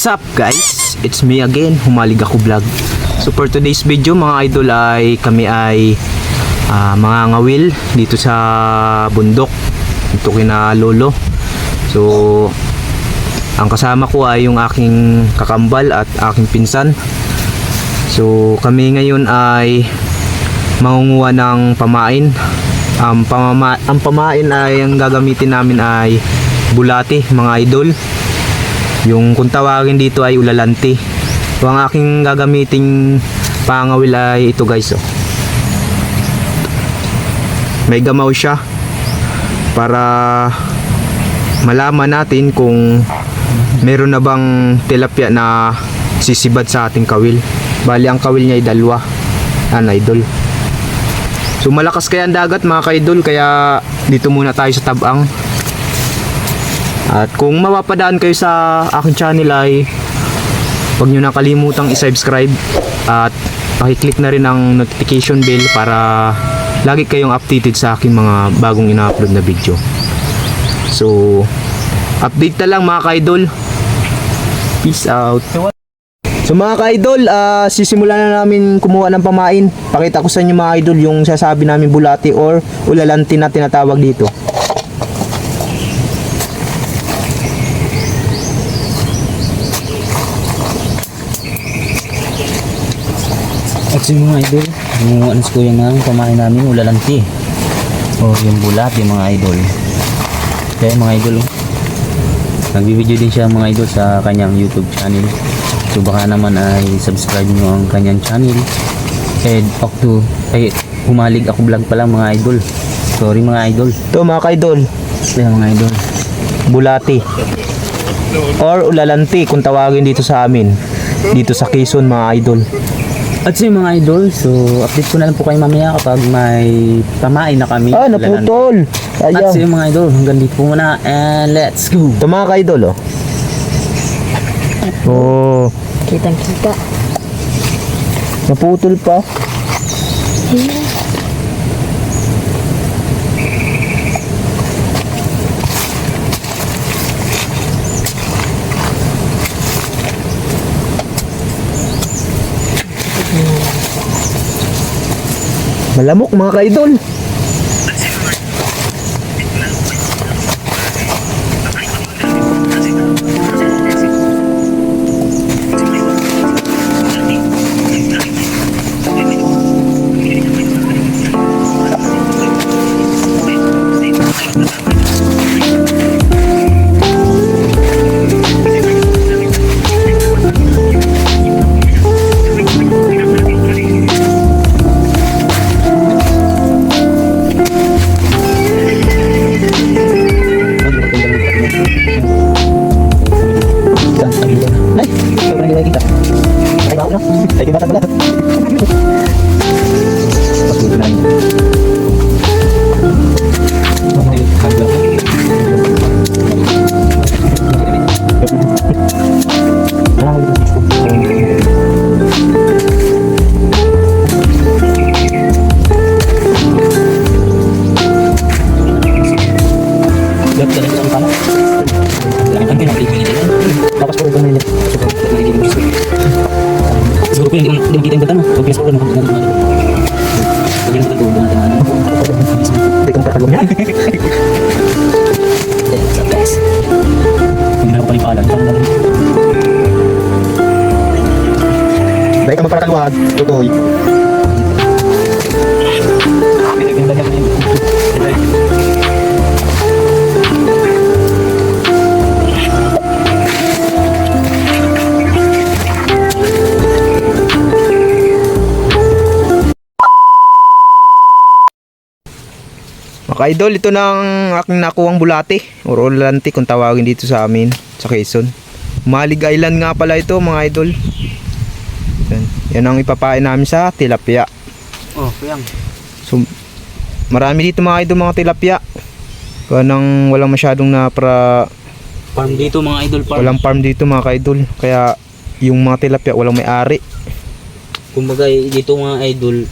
What's up guys? It's me again, Humalig Ako Vlog. So for today's video mga idol ay kami ay mga ngawil dito sa bundok dito kina lolo. So ang kasama ko ay yung aking kakambal at aking pinsan. So kami ngayon ay mangunguha ng pamain. Ang pamain ay ang gagamitin namin ay bulati mga idol. Yung kung tawagin dito ay ulalanti. So ang aking gagamiting pangawil ay ito guys. May gamaw siya para malaman natin kung meron na bang tilapia na sisibad sa ating kawil. Bali ang kawil niya ay dalawa. Idol. So malakas kaya ang dagat mga kaidol, kaya dito muna tayo sa tabang. At kung mapapadaan kayo sa aking channel ay huwag nyo nakalimutang i-subscribe at pakiclick na rin ang notification bell para lagi kayong updated sa aking mga bagong ina-upload na video. So update na lang mga ka-idol. Peace out. So mga ka-idol, sisimulan na namin kumuha ng pamain. Pakita ko sa inyo mga idol yung sasabi namin bulati or ulalanti na tinatawag dito. At yung mga idol, yung anas ko yung pamain namin, ulalanti o yung bulati mga idol. Kaya mga idol, nagbibideo din siya mga idol sa kanyang YouTube channel. So baka naman ay subscribe nyo ang kanyang channel. And Humalig Ako Vlog pa lang mga idol. Sorry mga idol. Ito mga ka-idol, Kaya mga idol, bulati or ulalanti kung tawagin dito sa amin, dito sa Quezon mga idol. at so yung mga idol, so update ko na lang po kayo mamaya kapag may pamain na kami. Naputol. At so yung mga idol, hanggang dito po muna and let's go. Ito mga ka-idol oh. Kitang-kita. Naputol pa. Malamok mga ka-idol. Siguro ko hindi makita yung gata mo. Huwag pinas ko na magkakita. Huwag yung matutulog natin. Hindi kong pakalong yan. Sa best. Huwag na ako panipalan. Dahil ka magpapakaluwag. Tutoy. Mga idol, ito na ang aking nakuhang bulati or ulalanti kung tawagin dito sa amin sa Quezon. Humalig Island nga pala ito mga idol. Yan ang ipapain namin sa tilapia. Oh, kuyang. So marami dito mga idol mga tilapia. Kanang walang masyadong Farm dito mga idol, farm. walang farm dito mga idol. Kaya yung mga tilapia walang may-ari. Kumbaga dito mga idol,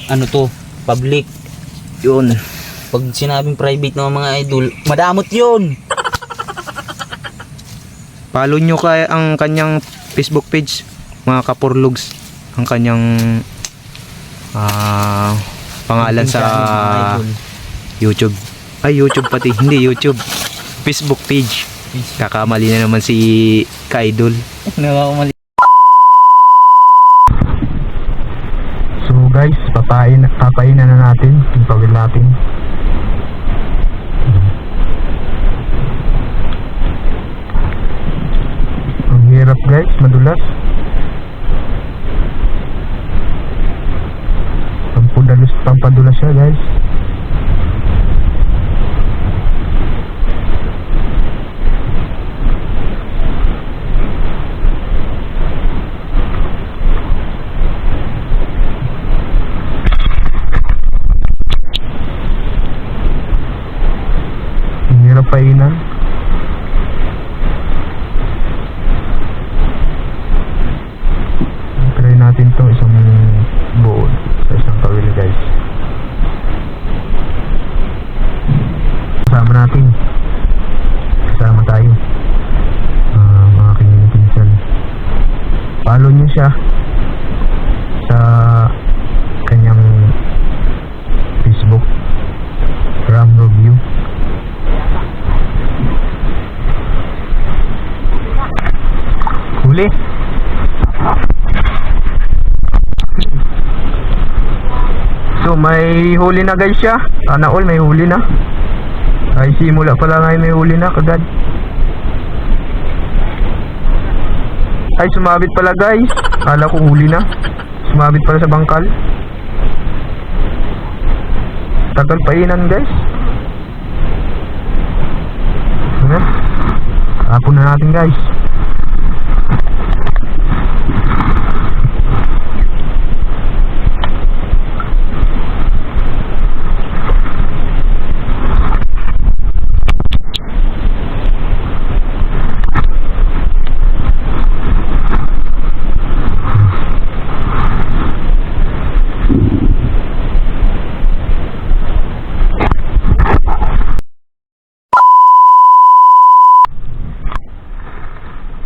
ano to, public. Yun. Pag sinabing private ng mga idol, madamot yun. Follow nyo ang kanyang Facebook page, mga kapurlugs. Ang kanyang pangalan sa YouTube. Ay, YouTube pati. Hindi YouTube. Facebook page. Kakamali na naman si Ka-Idol. Nakakamali. So guys, papainan na natin yung kawil natin. Ang hirap guys, madulas. Pampadulas siya guys. Ang hirap painan. Try natin to isang buo sa isang kawil guys. Kasama tayo, mga pinsan. Follow nyo siya sa kanyang Facebook, Ram Review. Huli. So may huli na guys siya. Sana all may huli na. Ay simula pala ngayon may huli na kagad. Ay sumabit pala guys. Kala ko huli na. Sumabit pala sa bangkal. Tagal painan guys. Ayan. Hapon na natin guys.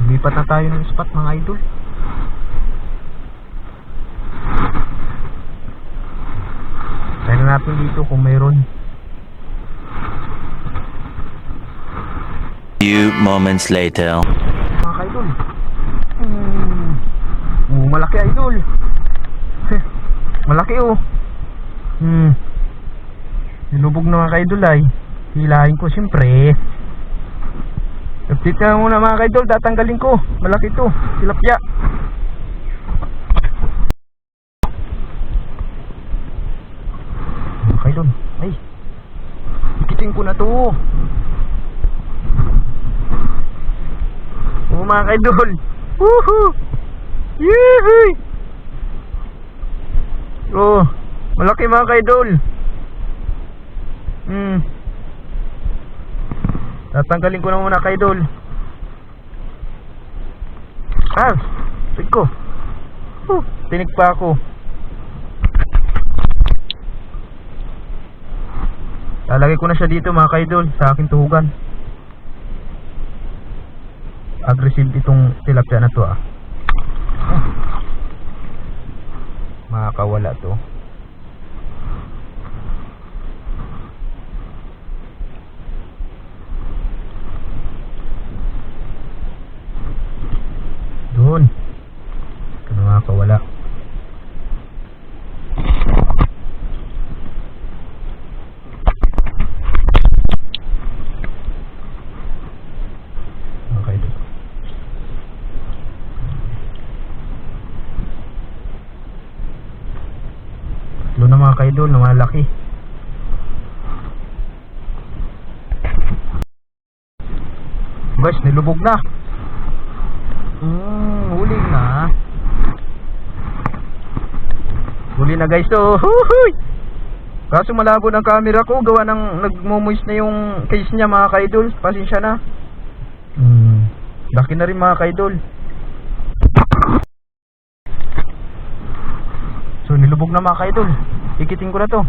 Lipat na tayo ng spot mga idol. Tignan natin dito kung mayroon. Few moments later. Mga idol. Malaki idol. Malaki oh. Nilubog na mga idol ay. Hilahin ko siyempre. Update na muna mga kaidol, tatanggalin ko. Malaki to, tilapia. Mga kaidol, ay ikitin ko na to. Oo mga kaidol. Woohoo! Yehey! Oh, malaki mga kaidol. Tatanggalin ko na muna kaidol. Sige ko. Tinig pa ako. Lalagay ko na siya dito mga kaidol sa aking tuhugan. Aggressive itong tilapia na to Makakawala to. Doon. Kaya makakawala. Okay doon. Tatlo na mga kaidol na malaki. Guys, nilubog na. Huli na. Huli na guys to. Huhuy! Kaso malabo ng camera ko, gawa ng nagmo-moist na yung case niya mga kaidol. Pasensya na. Laki na rin mga kaidol. So nilubog na mga kaidol. Ikitin ko na to.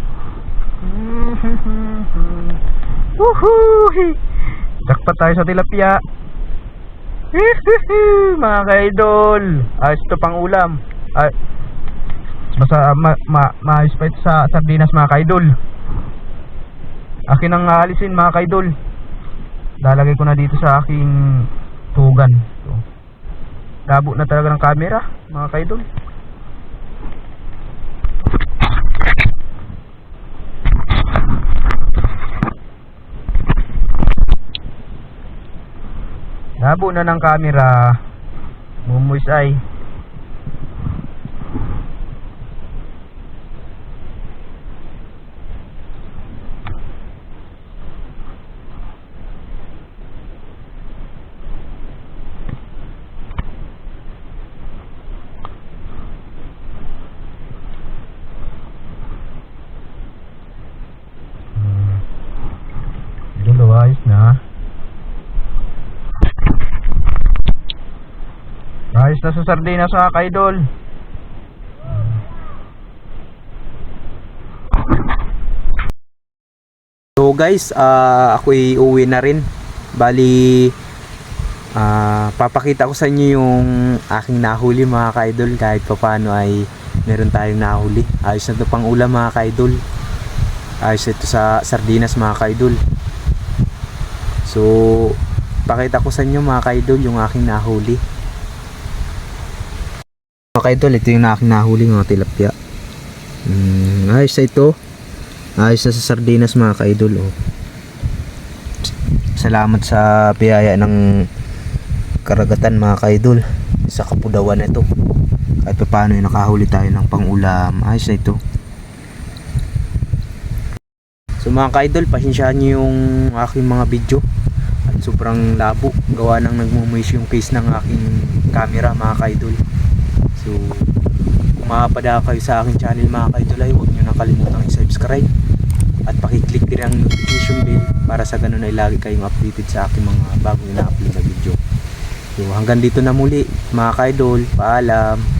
Woohoo! Jackpot tayo sa tilapia. Mga ka-idol, ayos ito pang ulam. Ay, maayos pa ito sa sardinas mga ka-idol. Akin ang aalisin mga ka-idol. Lalagay ko na dito sa aking tugan. So, labo na talaga ng camera mga ka-idol. Labo na ng camera. Mumuisay. Idol, ayos na. Ayos na sa sardinas mga ka-idol. So guys, ako'y uwi na rin. Bali, papakita ko sa inyo yung aking nahuli mga ka-idol. Kahit pa paano ay meron tayong nahuli. Ayos na ito pang ulam mga ka-idol. Ayos ito sa sardinas mga ka-idol. So, pakita ko sa inyo mga ka-idol yung aking nahuli. Mga ka-idol, ito yung aking nahuli mga tilapia. Ayos na ito. Ayos na sa sardinas mga ka-idol. Oh. Salamat sa biyaya ng karagatan mga ka-idol. Sa Kapudawan na ito. Kahit pa paano yung nakahuli tayo ng pang-ulam. Ayos na ito. So mga ka-idol, pasensyahan nyo yung aking mga video. At sobrang labo. Gawa ng nagmumoist yung case ng aking camera mga ka-idol. So, kung makapada kayo sa aking channel mga ka-idol ay huwag nyo nang kalimutang i-subscribe at pakiclick din ang notification bell para sa ganun ay lagi kayong updated sa aking mga bagong ina-upload na video. So, hanggang dito na muli mga ka-idol. Paalam!